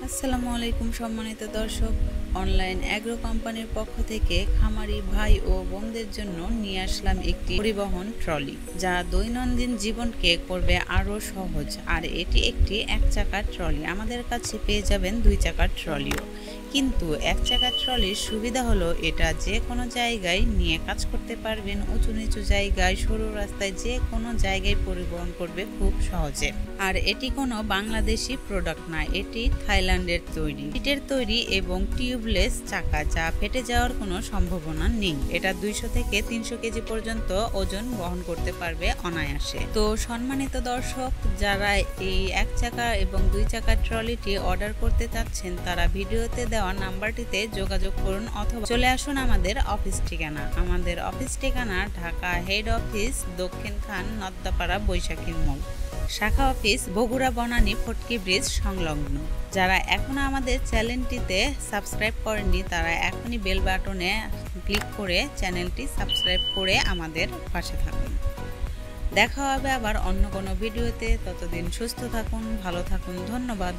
আসসালামু আলাইকুম সম্মানিত দর্শক। অনলাইন অ্যাগ্রো কোম্পানির পক্ষ থেকে খামারি ভাই ও বোনদের জন্য নিয়ে আসলাম একটি পরিবহন ট্রলি, যা দৈনন্দিন জীবনকে করবে আরও সহজ। আর এটি একটি এক চাকার ট্রলি। আমাদের কাছে পেয়ে যাবেন দুই চাকার ট্রলিও, কিন্তু এক চাকার ট্রলির সুবিধা হলো এটা যে কোনো জায়গায় নিয়ে কাজ করতে পারবেন। উঁচু নিচু জায়গায়, সরু রাস্তায়, যে কোনো জায়গায় পরিবহন করবে খুব সহজে। আর এটি কোনো বাংলাদেশি প্রোডাক্ট না, এটি থাইল্যান্ডের তৈরি, ইটের তৈরি এবং টিউবলেস চাকা, যা ফেটে যাওয়ার কোনো সম্ভাবনা নেই। এটা 200 থেকে 300 কেজি পর্যন্ত ওজন বহন করতে পারবে অনায়াসে। তো সম্মানিত দর্শক, যারা এই এক চাকা এবং দুই চাকার ট্রলিটি অর্ডার করতে চাচ্ছেন, তারা ভিডিওতে দেওয়া নাম্বারটিতে যোগাযোগ করুন অথবা চলে আসুন আমাদের অফিস ঠিকানা। আমাদের অফিস ঠিকানা ঢাকা হেড অফিস, দক্ষিণ খান, নদ্দাপাড়া, বৈশাখী মোড়। শাখা অফিস বগুড়া বনানী ফটকি ব্রিজ সংলগ্ন। যারা এখনো আমাদের চ্যানেলটিতে সাবস্ক্রাইব করেননি, তারা এখনই বেল বাটনে ক্লিক করে চ্যানেলটি সাবস্ক্রাইব করে আমাদের পাশে থাকুন। দেখা হবে আবার অন্য কোনো ভিডিওতে। ততদিন সুস্থ থাকুন, ভালো থাকুন। ধন্যবাদ।